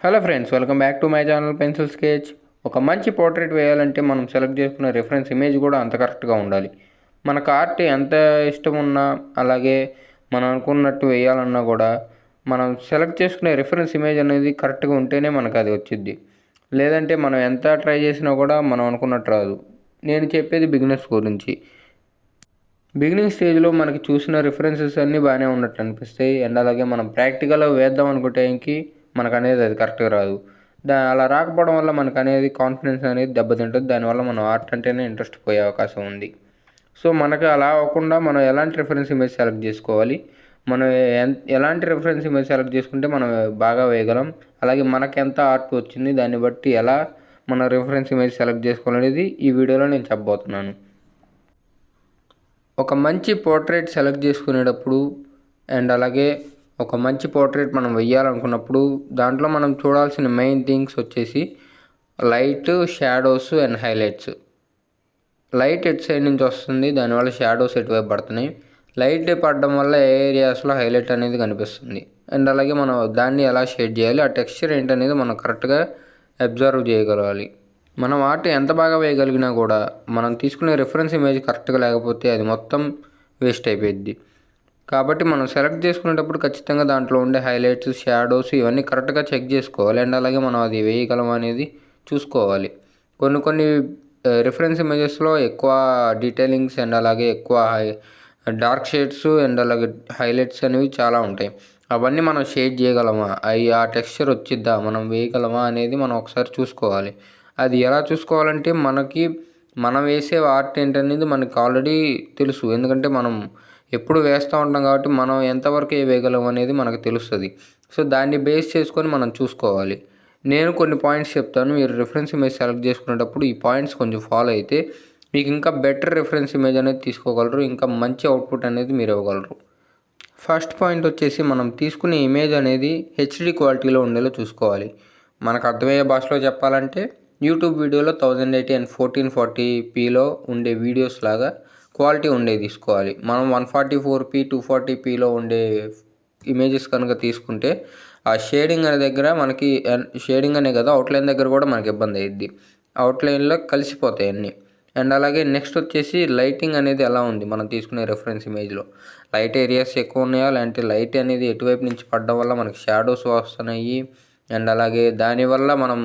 Hello friends, welcome back to my channel pencil sketch. ఒక మంచి portrait వేయాలంటే మనం సెలెక్ట్ చేసుకున్న రిఫరెన్స్ ఇమేజ్ కూడా అంత కరెక్ట్గా ఉండాలి. మనకు ఆర్ట్ ఎంత ఇష్టం ఉన్నా, అలాగే మనం అనుకున్నట్టు వేయాలన్నా కూడా మనం సెలెక్ట్ చేసుకునే రిఫరెన్స్ ఇమేజ్ అనేది కరెక్ట్గా ఉంటేనే మనకు అది వచ్చింది. లేదంటే మనం ఎంత ట్రై చేసినా కూడా మనం అనుకున్నట్టు రాదు. నేను చెప్పేది బిగినర్స్ గురించి. బిగినింగ్ స్టేజ్లో మనకి చూసిన రిఫరెన్సెస్ అన్నీ బాగానే ఉన్నట్టు అనిపిస్తాయి. అండ్ అలాగే మనం ప్రాక్టికల్గా వేద్దాం అనుకుంటేకి మనకు అనేది అది కరెక్ట్గా రాదు. అలా రాకపోవడం వల్ల మనకు అనేది కాన్ఫిడెన్స్ అనేది దెబ్బతింటుంది. దానివల్ల మనం ఆర్ట్ అంటేనే ఇంట్రెస్ట్ పోయే అవకాశం ఉంది. సో మనకు అలా అవ్వకుండా మనం ఎలాంటి రిఫరెన్స్ ఇమేజ్ సెలెక్ట్ చేసుకోవాలి, మనం ఎలాంటి రిఫరెన్స్ ఇమేజ్ సెలెక్ట్ చేసుకుంటే మనం బాగా వేయగలం, అలాగే మనకు ఎంత ఆర్ట్ వచ్చింది దాన్ని బట్టి ఎలా మన రిఫరెన్స్ ఇమేజ్ సెలెక్ట్ చేసుకోవాలనేది ఈ వీడియోలో నేను చెప్పబోతున్నాను. ఒక మంచి పోర్ట్రేట్ సెలెక్ట్ చేసుకునేటప్పుడు అండ్ అలాగే ఒక మంచి పోర్ట్రేట్ మనం వెయ్యాలనుకున్నప్పుడు దాంట్లో మనం చూడాల్సిన మెయిన్ థింగ్స్ వచ్చేసి light, shadows and highlights. Light ఎటు సైడ్ నుంచి వస్తుంది, దానివల్ల షాడోస్ ఎటువైపు పడుతున్నాయి. లైట్ పడడం వల్ల ఏ ఏరియాస్లో హైలైట్ అనేది కనిపిస్తుంది. అండ్ అలాగే మనం దాన్ని ఎలా షేడ్ చేయాలి, ఆ టెక్స్చర్ ఏంటనేది మనం కరెక్ట్గా అబ్జర్వ్ చేయగలగాలి. మనం ఆర్ట్ ఎంత బాగా వేయగలిగినా కూడా మనం తీసుకునే రిఫరెన్స్ ఇమేజ్ కరెక్ట్గా లేకపోతే అది మొత్తం వేస్ట్ అయిపోయింది. కాబట్టి మనం సెలెక్ట్ చేసుకునేటప్పుడు ఖచ్చితంగా దాంట్లో ఉండే హైలైట్స్, షాడోస్ ఇవన్నీ కరెక్ట్గా చెక్ చేసుకోవాలి. అండ్ అలాగే మనం అది వేయగలం అనేది చూసుకోవాలి. కొన్ని రిఫరెన్స్ ఇమేజెస్లో ఎక్కువ డీటెయిలింగ్స్ అండ్ అలాగే ఎక్కువ డార్క్ షేడ్స్ అండ్ అలాగే హైలైట్స్ అనేవి చాలా ఉంటాయి. అవన్నీ మనం షేడ్ చేయగలమా, ఆ టెక్స్చర్ వచ్చిద్దా, మనం వేయగలమా అనేది మనం ఒకసారి చూసుకోవాలి. అది ఎలా చూసుకోవాలంటే మనం వేసే ఆర్ట్ ఏంటనేది మనకు ఆల్రెడీ తెలుసు. ఎందుకంటే మనం ఎప్పుడు వేస్తూ ఉంటాం కాబట్టి మనం ఎంతవరకు వేయగలం అనేది మనకు తెలుస్తుంది. సో దాన్ని బేస్ చేసుకొని మనం చూసుకోవాలి. నేను కొన్ని పాయింట్స్ చెప్తాను. మీరు రిఫరెన్స్ ఇమేజ్ సెలెక్ట్ చేసుకునేటప్పుడు ఈ పాయింట్స్ కొంచెం ఫాలో అయితే మీకు ఇంకా బెటర్ రిఫరెన్స్ ఇమేజ్ అనేది తీసుకోగలరు. ఇంకా మంచి అవుట్పుట్ అనేది మీరు ఇవ్వగలరు. ఫస్ట్ పాయింట్ వచ్చేసి మనం తీసుకునే ఇమేజ్ అనేది హెచ్డి క్వాలిటీలో ఉండేలా చూసుకోవాలి. మనకు అర్థమయ్యే భాషలో చెప్పాలంటే యూట్యూబ్ వీడియోలో 1080 అండ్ 1440pలో ఉండే వీడియోస్ లాగా క్వాలిటీ ఉండేది తీసుకోవాలి. మనం 144p 240pలో ఉండే ఇమేజెస్ కనుక తీసుకుంటే ఆ షేడింగ్ అనే దగ్గర మనకి షేడింగ్ అనే కదా అవుట్లైన్ దగ్గర కూడా మనకి ఇబ్బంది అయ్యిద్ది. అవుట్లైన్లో కలిసిపోతాయి అన్నీ. అండ్ అలాగే నెక్స్ట్ వచ్చేసి లైటింగ్ అనేది ఎలా ఉంది మనం తీసుకునే రెఫరెన్స్ ఇమేజ్లో. లైట్ ఏరియాస్ ఎక్కువ ఉన్నాయా, లేదంటే లైట్ అనేది ఎటువైపు నుంచి పడడం వల్ల మనకి షాడోస్ వస్తున్నాయి. అండ్ అలాగే దానివల్ల మనం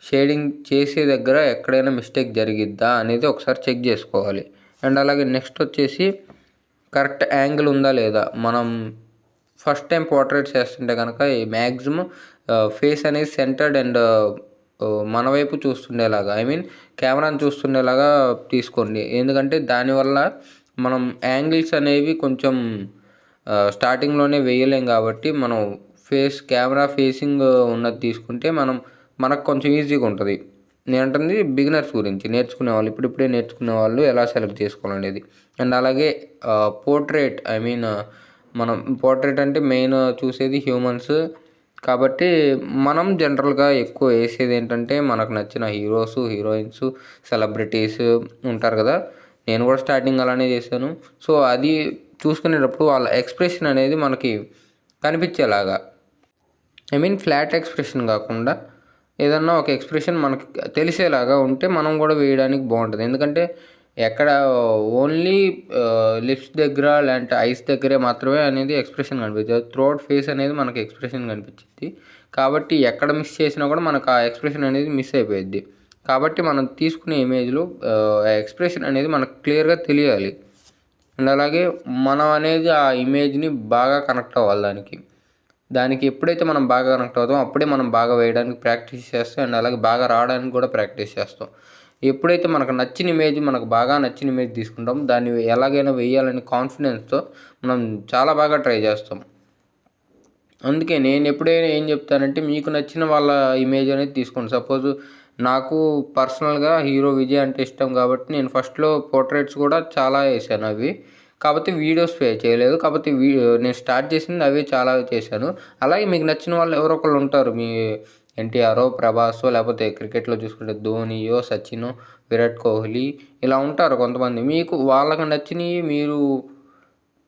షేడింగ్ చేసే దగ్గర ఎక్కడైనా మిస్టేక్ జరిగిద్దా అనేది ఒకసారి చెక్ చేసుకోవాలి. అండ్ అలాగే నెక్స్ట్ వచ్చేసి కరెక్ట్ యాంగిల్ ఉందా లేదా. మనం ఫస్ట్ టైం పోర్ట్రేట్ చేస్తుంటే కనుక మ్యాక్సిమం ఫేస్ అనేది సెంటర్డ్ అండ్ మన వైపు చూస్తుండేలాగా, కెమెరాని చూస్తుండేలాగా తీసుకోండి. ఎందుకంటే దానివల్ల మనం యాంగిల్స్ అనేవి కొంచెం స్టార్టింగ్లోనే వేయలేం కాబట్టి మనం కెమెరా ఫేసింగ్ ఉన్నది తీసుకుంటే మనకు కొంచెం ఈజీగా ఉంటుంది. నేను అంటుంది బిగినర్స్ గురించి, నేర్చుకునేవాళ్ళు ఇప్పుడిప్పుడే నేర్చుకునే వాళ్ళు ఎలా సెలెక్ట్ చేసుకోవాలనేది. అండ్ అలాగే పోర్ట్రేట్ మనం పోర్ట్రేట్ అంటే మెయిన్ చూసేది హ్యూమన్స్ కాబట్టి మనం జనరల్గా ఎక్కువ వేసేది ఏంటంటే మనకు నచ్చిన హీరోస్, హీరోయిన్స్, సెలబ్రిటీస్ ఉంటారు కదా. నేను కూడా స్టార్టింగ్ అలానే చేశాను. సో అది చూసుకునేటప్పుడు వాళ్ళ ఎక్స్ప్రెషన్ అనేది మనకి కనిపించేలాగా, ఫ్లాట్ ఎక్స్ప్రెషన్ కాకుండా ఏదన్నా ఒక ఎక్స్ప్రెషన్ మనకి తెలిసేలాగా ఉంటే మనం కూడా వేయడానికి బాగుంటుంది. ఎందుకంటే ఎక్కడ ఓన్లీ లిప్స్ దగ్గర లేదంటే ఐస్ దగ్గరే మాత్రమే అనేది ఎక్స్ప్రెషన్ కనిపించదు. త్రూఅవుట్ ఫేస్ అనేది మనకి ఎక్స్ప్రెషన్ కనిపించింది. కాబట్టి ఎక్కడ మిస్ చేసినా కూడా మనకు ఆ ఎక్స్ప్రెషన్ అనేది మిస్ అయిపోయింది. కాబట్టి మనం తీసుకునే ఇమేజ్లో ఎక్స్ప్రెషన్ అనేది మనకు క్లియర్గా తెలియాలి. అండ్ అలాగే మనం అనేది ఆ ఇమేజ్ని బాగా కనెక్ట్ అవ్వాలి. దానికి ఎప్పుడైతే మనం బాగా కనెక్ట్ అవుతామో అప్పుడే మనం బాగా వేయడానికి ప్రాక్టీస్ చేస్తాం. అండ్ అలాగే బాగా రావడానికి కూడా ప్రాక్టీస్ చేస్తాం. ఎప్పుడైతే మనకు బాగా నచ్చిన ఇమేజ్ తీసుకుంటామో దాన్ని ఎలాగైనా వేయాలని కాన్ఫిడెన్స్తో మనం చాలా బాగా ట్రై చేస్తాం. అందుకే నేను ఎప్పుడైనా ఏం చెప్తానంటే మీకు నచ్చిన వాళ్ళ ఇమేజ్ అనేది తీసుకోండి. సపోజ్ నాకు పర్సనల్గా హీరో విజయ్ అంటే ఇష్టం కాబట్టి నేను ఫస్ట్లో పోర్ట్రేట్స్ కూడా చాలా వేసాను. అవి కాకపోతే వీడియోస్ చేయలేదు. కాకపోతే నేను స్టార్ట్ చేసింది అవే చాలా చేశాను. అలాగే మీకు నచ్చిన వాళ్ళు ఎవరో ఒకళ్ళు ఉంటారు. మీ ఎన్టీఆరో, ప్రభాసో, లేకపోతే క్రికెట్లో చూసుకుంటే ధోనియో, సచినో, విరాట్ కోహ్లీ ఇలా ఉంటారు కొంతమంది. మీకు వాళ్ళకి నచ్చినవి మీరు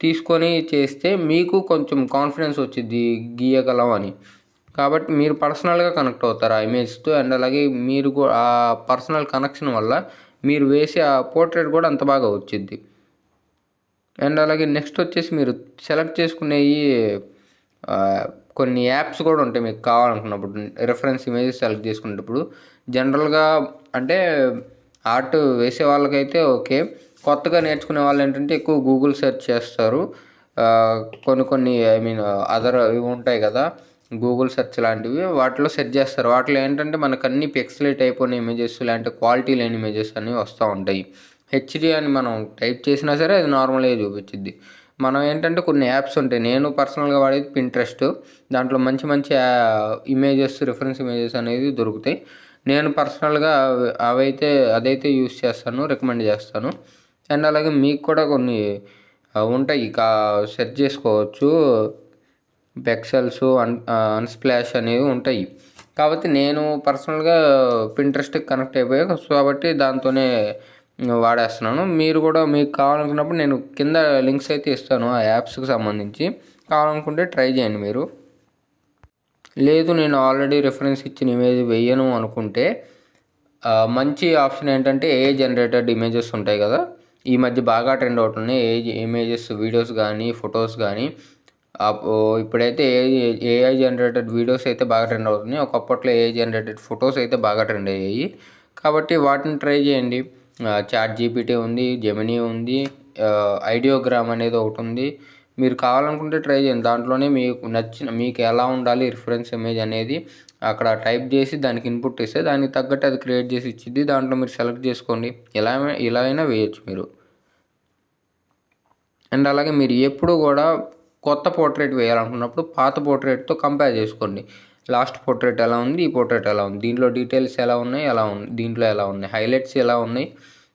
తీసుకొని చేస్తే మీకు కొంచెం కాన్ఫిడెన్స్ వచ్చింది గీయగలం అని. కాబట్టి మీరు పర్సనల్గా కనెక్ట్ అవుతారు ఆ ఇమేజ్తో. అండ్ అలాగే మీరు ఆ పర్సనల్ కనెక్షన్ వల్ల మీరు వేసే ఆ పోర్ట్రేట్ కూడా అంత బాగా వచ్చిద్ది. అండ్ అలాగే నెక్స్ట్ వచ్చేసి మీరు సెలెక్ట్ చేసుకునేవి కొన్ని యాప్స్ కూడా ఉంటాయి మీకు కావాలనుకున్నప్పుడు. రిఫరెన్స్ ఇమేజెస్ సెలెక్ట్ చేసుకునేటప్పుడు జనరల్గా అంటే ఆర్ట్ వేసే వాళ్ళకైతే ఓకే. కొత్తగా నేర్చుకునే వాళ్ళు ఏంటంటే ఎక్కువ గూగుల్ సెర్చ్ చేస్తారు. కొన్ని ఐ మీన్ అదర్ ఇవి ఉంటాయి కదా, గూగుల్ సెర్చ్ లాంటివి, వాటిలో సెర్చ్ చేస్తారు. వాటిలో ఏంటంటే మనకు అన్ని పిక్సలేట్ అయిపోయిన ఇమేజెస్, లేదంటే క్వాలిటీ లేని ఇమేజెస్ అనేవి వస్తూ ఉంటాయి. హెచ్డి అని మనం టైప్ చేసినా సరే అది నార్మల్గా చూపించిద్ది. మనం ఏంటంటే కొన్ని యాప్స్ ఉంటాయి. నేను పర్సనల్గా వాడేది పింట్రెస్ట్. దాంట్లో మంచి మంచి ఇమేజెస్, రిఫరెన్స్ ఇమేజెస్ అనేవి దొరుకుతాయి. నేను పర్సనల్గా అదైతే యూస్ చేస్తాను, రికమెండ్ చేస్తాను. అండ్ అలాగే మీకు కూడా కొన్ని ఉంటాయి సెర్చ్ చేసుకోవచ్చు. పెక్సెల్స్, అన్స్ప్లాష్ అనేవి ఉంటాయి. కాబట్టి నేను పర్సనల్గా పింట్రెస్ట్కి కనెక్ట్ అయిపోయా, కాబట్టి దాంతోనే వాడేస్తున్నాను. మీరు కూడా మీకు కావాలనుకున్నప్పుడు నేను కింద లింక్స్ అయితే ఇస్తాను ఆ యాప్స్కి సంబంధించి. కావాలనుకుంటే ట్రై చేయండి మీరు. లేదు నేను ఆల్రెడీ రిఫరెన్స్ ఇచ్చిన ఇమేజ్ వెయ్యను అనుకుంటే మంచి ఆప్షన్ ఏంటంటే ఏఐ జనరేటెడ్ ఇమేజెస్ ఉంటాయి కదా, ఈ మధ్య బాగా ట్రెండ్ అవుతున్నాయి ఇమేజెస్, వీడియోస్ కానీ ఫొటోస్ కానీ. ఇప్పుడైతే ఏఐ జనరేటెడ్ వీడియోస్ అయితే బాగా ట్రెండ్ అవుతున్నాయి. ఒకప్పట్లో ఏఐ జనరేటెడ్ ఫొటోస్ అయితే బాగా ట్రెండ్ అయ్యాయి. కాబట్టి వాటిని ట్రై చేయండి. చాట్ జీపీటీ ఉంది, జెమినీ ఉంది, ఐడియోగ్రామ్ అనేది ఒకటి ఉంది. మీరు కావాలనుకుంటే ట్రై చేయండి. దాంట్లోనే మీకు ఎలా ఉండాలి రిఫరెన్స్ ఇమేజ్ అనేది అక్కడ టైప్ చేసి దానికి ఇన్పుట్ ఇస్తే దానికి తగ్గట్టు అది క్రియేట్ చేసి ఇచ్చిద్ది. దాంట్లో మీరు సెలెక్ట్ చేసుకోండి. ఇలా అయినా వేయచ్చు మీరు. అండ్ అలాగే మీరు ఎప్పుడు కూడా కొత్త పోర్ట్రేట్ వేయాలనుకున్నప్పుడు పాత పోర్ట్రేట్తో కంపేర్ చేసుకోండి. లాస్ట్ పోర్ట్రేట్ ఎలా ఉంది, ఈ పోర్ట్రేట్ ఎలా ఉంది, దీంట్లో డీటెయిల్స్ ఎలా ఉన్నాయి, దీంట్లో ఎలా ఉన్నాయి, హైలైట్స్ ఎలా ఉన్నాయి,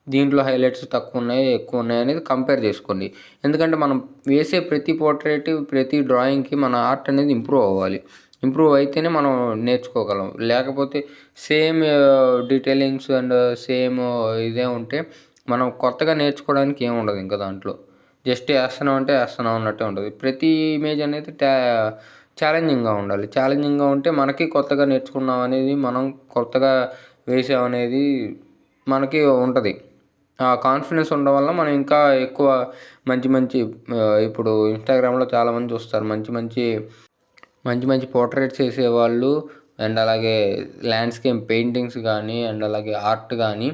దీంట్లో హైలైట్స్ తక్కువ ఉన్నాయి, ఎక్కువ ఉన్నాయి అనేది కంపేర్ చేసుకోండి. ఎందుకంటే మనం వేసే ప్రతి పోర్ట్రేట్, ప్రతి డ్రాయింగ్కి మన ఆర్ట్ అనేది ఇంప్రూవ్ అవ్వాలి. ఇంప్రూవ్ అయితేనే మనం నేర్చుకోగలం. లేకపోతే సేమ్ డీటెయిలింగ్స్ అండ్ సేమ్ ఇదే ఉంటే మనం కొత్తగా నేర్చుకోవడానికి ఏమి ఉండదు ఇంకా దాంట్లో. జస్ట్ వేస్తున్నాం అన్నట్టే ఉంటుంది. ప్రతి ఇమేజ్ అనేది ఛాలెంజింగ్గా ఉండాలి. ఛాలెంజింగ్గా ఉంటే మనకి కొత్తగా నేర్చుకున్నాం అనేది, మనం కొత్తగా వేసాం అనేది మనకి ఉంటుంది. ఆ కాన్ఫిడెన్స్ ఉండడం వల్ల మనం ఇంకా ఎక్కువ మంచి ఇప్పుడు ఇన్స్టాగ్రామ్లో చాలామంది చూస్తారు మంచి మంచి పోర్ట్రేట్స్ వేసేవాళ్ళు. అండ్ అలాగే ల్యాండ్స్కేప్ పెయింటింగ్స్ కానీ, అండ్ అలాగే ఆర్ట్ కానీ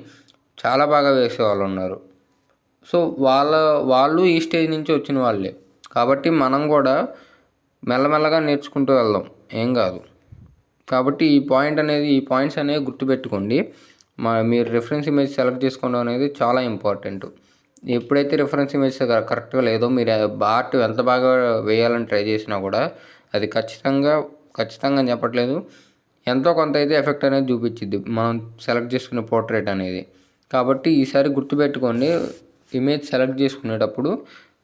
చాలా బాగా వేసేవాళ్ళు ఉన్నారు. సో వాళ్ళు ఈ స్టేజ్ నుంచి వచ్చిన వాళ్ళే. కాబట్టి మనం కూడా మెల్లమెల్లగా నేర్చుకుంటూ వెళ్దాం, ఏం కాదు. కాబట్టి ఈ పాయింట్స్ అనేవి గుర్తుపెట్టుకోండి. మీరు రిఫరెన్స్ ఇమేజ్ సెలెక్ట్ చేసుకోవడం అనేది చాలా ఇంపార్టెంట్. ఎప్పుడైతే రిఫరెన్స్ ఇమేజ్ కరెక్ట్గా లేదో, మీరు ఆర్ట్ ఎంత బాగా వేయాలని ట్రై చేసినా కూడా అది ఖచ్చితంగా చెప్పట్లేదు, ఎంతో కొంత అయితే ఎఫెక్ట్ అనేది చూపించిద్ది మనం సెలెక్ట్ చేసుకునే పోర్ట్రేట్ అనేది. కాబట్టి ఈసారి గుర్తుపెట్టుకోండి, ఇమేజ్ సెలెక్ట్ చేసుకునేటప్పుడు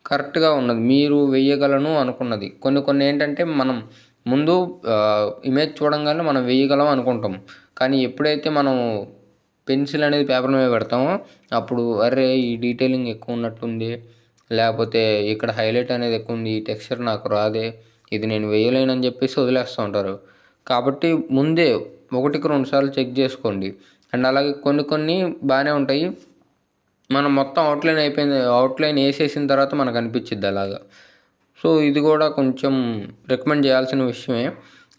కరెక్ట్గా ఉన్నది, మీరు వేయగలను అనుకున్నది. కొన్ని ఏంటంటే మనం ముందు ఇమేజ్ చూడంగానే మనం వేయగలం అనుకుంటాం. కానీ ఎప్పుడైతే మనం పెన్సిల్ అనేది పేపర్ మీద పెడతామో అప్పుడు అరే ఈ డీటెయిలింగ్ ఎక్కువ ఉన్నట్టుంది, లేకపోతే ఇక్కడ హైలైట్ అనేది ఎక్కువ ఉంది, ఈ టెక్స్చర్ నాకు రాదే, ఇది నేను వేయలేనని చెప్పేసి వదిలేస్తూ ఉంటారు. కాబట్టి ముందే 1-2 సార్లు చెక్ చేసుకోండి. అండ్ అలాగే కొన్ని బాగానే ఉంటాయి. మనం మొత్తం అవుట్లైన్ వేసేసిన తర్వాత మనకు అనిపించిద్ది అలాగా. సో ఇది కూడా కొంచెం రికమెండ్ చేయాల్సిన విషయమే.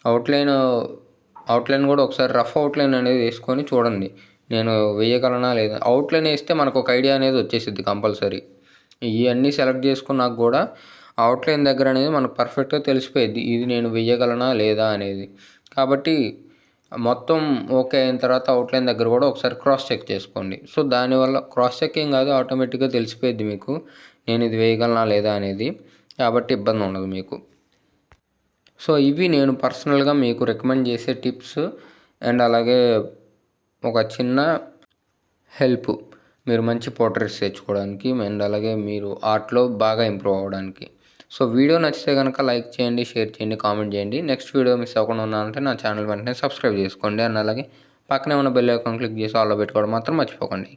అవుట్లైన్ కూడా ఒకసారి రఫ్ అవుట్లైన్ అనేది వేసుకొని చూడండి, నేను వేయగలనా లేదా. అవుట్లైన్ వేస్తే మనకు ఒక ఐడియా అనేది వచ్చేసిద్ది కంపల్సరీ. ఇవన్నీ సెలెక్ట్ చేసుకున్నాక కూడా అవుట్లైన్ దగ్గర అనేది మనకు పర్ఫెక్ట్గా తెలిసిపోయిద్ది, ఇది నేను వేయగలనా లేదా అనేది. కాబట్టి మొత్తం ఓకే అయిన తర్వాత అవుట్లైన్ దగ్గర కూడా ఒకసారి క్రాస్ చెక్ చేసుకోండి. సో దానివల్ల క్రాస్ చెకింగ్ కాదు, ఆటోమేటిక్గా తెలిసిపోయిద్ది మీకు నేను ఇది వేయగలనా లేదా అనేది. కాబట్టి ఇబ్బంది ఉండదు మీకు. సో ఇవి నేను పర్సనల్గా మీకు రికమెండ్ చేసే టిప్స్. అండ్ అలాగే ఒక చిన్న హెల్ప్, మీరు మంచి పోర్ట్రేట్స్ తెచ్చుకోవడానికి అండ్ అలాగే మీరు ఆర్ట్లో బాగా ఇంప్రూవ్ అవ్వడానికి. సో వీడియో నచ్చితే కనుక లైక్ చేయండి, షేర్ చేయండి, కామెంట్ చేయండి. నెక్స్ట్ వీడియో మిస్ అవ్వకుండా ఉన్నానంటే నా ఛానల్ వెంటనే సబ్స్క్రైబ్ చేసుకోండి. అండ్ అలాగే పక్కనే ఉన్న బెల్ ఐకాన్ క్లిక్ చేసి ఆల్లో పెట్టుకోవడం మాత్రం మర్చిపోకండి.